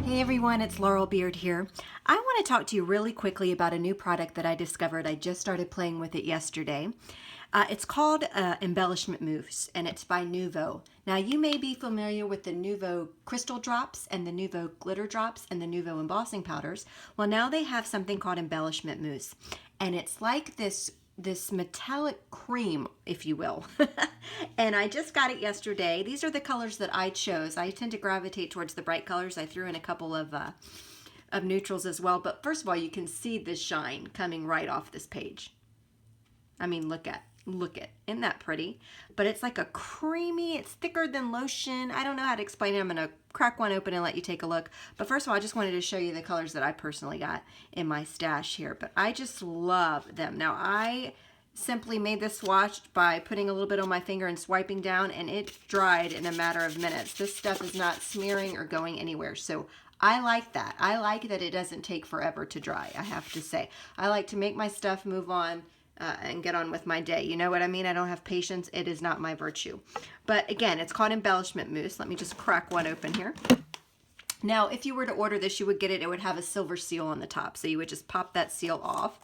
Hey everyone, it's Laurel Beard here. I want to talk to you really quickly about a new product that I discovered. I just started playing with it yesterday. It's called Embellishment Mousse, and it's by Nuvo. Now you may be familiar with the Nuvo crystal drops and the Nuvo glitter drops and the Nuvo embossing powders. Well, now they have something called Embellishment Mousse, and it's like this metallic cream, if you will. And I just got it yesterday. These are the colors that I chose. I tend to gravitate towards the bright colors. I threw in a couple of neutrals as well. But first of all, you can see the shine coming right off this page. I mean, look at. Isn't that pretty? But it's like a creamy, it's thicker than lotion. I don't know how to explain it. I'm going to crack one open and let you take a look. But first of all, I just wanted to show you the colors that I personally got in my stash here. But I just love them. Now, I simply made this swatch by putting a little bit on my finger and swiping down, and it dried in a matter of minutes. This stuff is not smearing or going anywhere. So I like that. I like that it doesn't take forever to dry, I have to say. I like to make my stuff, move on, and get on with my day. You know what I mean? I don't have patience. It is not my virtue. But again, it's called Embellishment Mousse. Let me just crack one open here. Now, if you were to order this, you would get it. It would have a silver seal on the top. So you would just pop that seal off.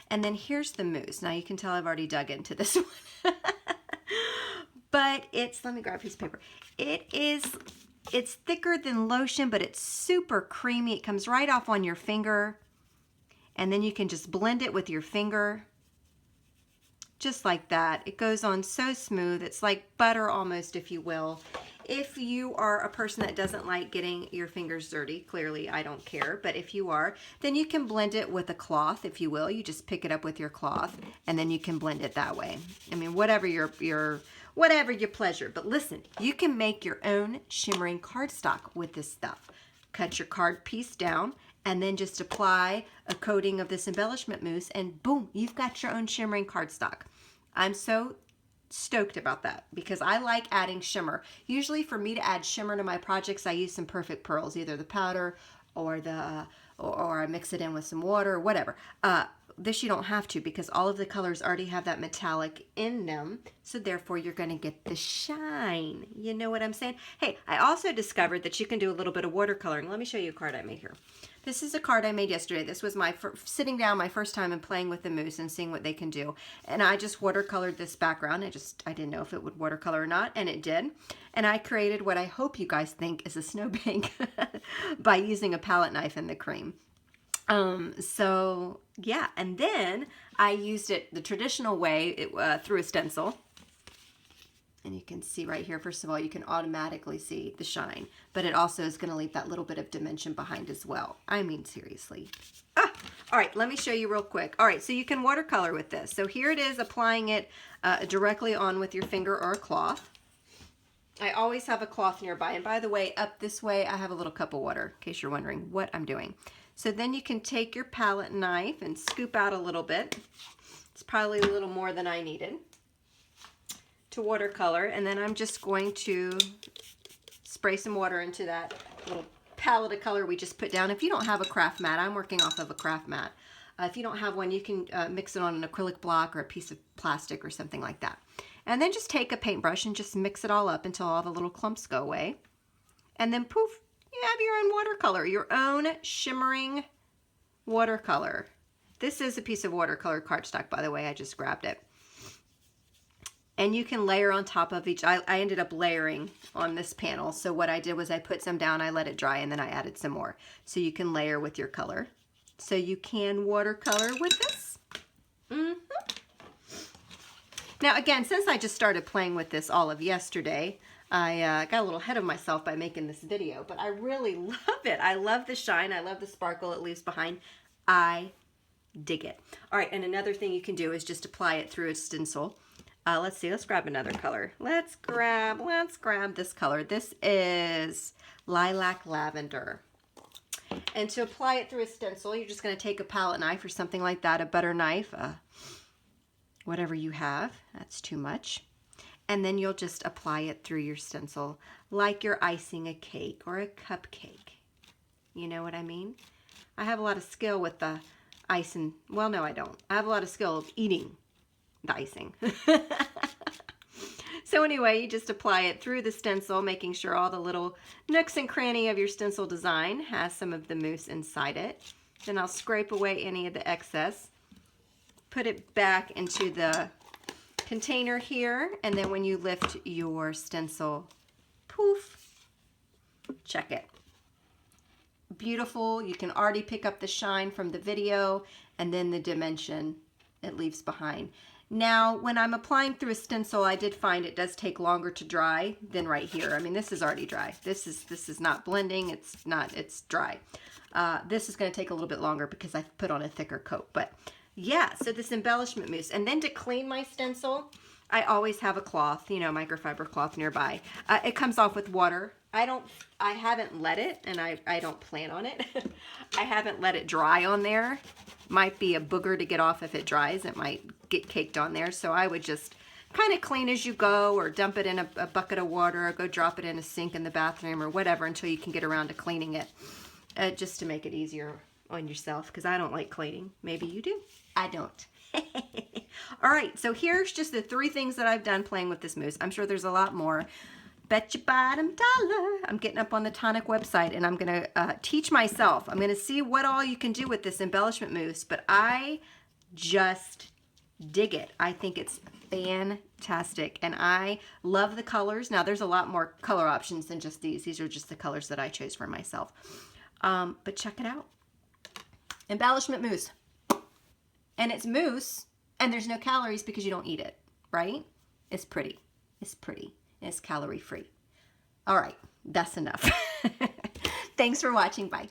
And then here's the mousse. Now you can tell I've already dug into this one. But let me grab a piece of paper. It's thicker than lotion, but it's super creamy. It comes right off on your finger. And then you can just blend it with your finger. Just like that. It goes on so smooth. It's like butter almost, if you will. If you are a person that doesn't like getting your fingers dirty, clearly I don't care, but if you are, then you can blend it with a cloth, if you will. You just pick it up with your cloth and then you can blend it that way. I mean, whatever your pleasure. But listen, you can make your own shimmering cardstock with this stuff. Cut your card piece down and then just apply a coating of this embellishment mousse and boom, you've got your own shimmering cardstock. I'm so stoked about that because I like adding shimmer. Usually for me to add shimmer to my projects, I use some Perfect Pearls, either the powder or or I mix it in with some water or whatever. This you don't have to because all of the colors already have that metallic in them. So therefore you're going to get the shine. You know what I'm saying? Hey, I also discovered that you can do a little bit of watercoloring. Let me show you a card I made here. This is a card I made yesterday. This was my sitting down my first time and playing with the mousse and seeing what they can do. And I just watercolored this background. I didn't know if it would watercolor or not, and it did. And I created what I hope you guys think is a snowbank by using a palette knife and the cream. So yeah, and then I used it the traditional way through a stencil. And you can see right here, first of all, you can automatically see the shine, but it also is going to leave that little bit of dimension behind as well. I mean, seriously. All right, let me show you real quick. All right, so you can watercolor with this. So here it is, applying it directly on with your finger or a cloth. I always have a cloth nearby. And by the way, up this way, I have a little cup of water, in case you're wondering what I'm doing. So then you can take your palette knife and scoop out a little bit. It's probably a little more than I needed to watercolor, and then I'm just going to spray some water into that little palette of color we just put down. If you don't have a craft mat, I'm working off of a craft mat. If you don't have one, you can mix it on an acrylic block or a piece of plastic or something like that. And then just take a paintbrush and just mix it all up until all the little clumps go away. And then poof, you have your own watercolor, your own shimmering watercolor. This is a piece of watercolor cardstock, by the way. I just grabbed it. And you can layer on top of each. I ended up layering on this panel. So what I did was I put some down, I let it dry, and then I added some more. So you can layer with your color. So you can watercolor with this. Now again, since I just started playing with this all of yesterday, I got a little ahead of myself by making this video, but I really love it. I love the shine. I love the sparkle it leaves behind. I dig it. All right, and another thing you can do is just apply it through a stencil. Let's see, let's grab another color. Let's grab this color. This is Lilac Lavender. And to apply it through a stencil, you're just going to take a palette knife or something like that, a butter knife, whatever you have. That's too much. And then you'll just apply it through your stencil like you're icing a cake or a cupcake. You know what I mean? I have a lot of skill with the icing. Well, no, I don't. I have a lot of skill of eating the icing. So anyway, you just apply it through the stencil, making sure all the little nooks and cranny of your stencil design has some of the mousse inside it. Then I'll scrape away any of the excess, put it back into the container here, and then when you lift your stencil, poof, check it. Beautiful. You can already pick up the shine from the video and then the dimension it leaves behind. Now, when I'm applying through a stencil, I did find it does take longer to dry than right here. I mean, this is already dry. This is not blending. It's dry. This is going to take a little bit longer because I've put on a thicker coat. But yeah, so this embellishment mousse. And then to clean my stencil, I always have a cloth, you know, microfiber cloth nearby. It comes off with water. I haven't let it, and I don't plan on it. I haven't let it dry on there. Might be a booger to get off if it dries. It might get caked on there. So I would just kind of clean as you go, or dump it in a bucket of water, or go drop it in a sink in the bathroom or whatever until you can get around to cleaning it. Just to make it easier on yourself, because I don't like cleaning. Maybe you do. I don't. All right, so here's just the 3 things that I've done playing with this mousse. I'm sure there's a lot more. Bet you bottom dollar. I'm getting up on the Tonic website, and I'm going to teach myself. I'm going to see what all you can do with this embellishment mousse, but I just dig it. I think it's fantastic, and I love the colors. Now, there's a lot more color options than just these. These are just the colors that I chose for myself. But check it out. Embellishment mousse. And it's mousse, and there's no calories because you don't eat it, right? It's pretty. It's pretty. And it's calorie free. All right, that's enough. Thanks for watching. Bye.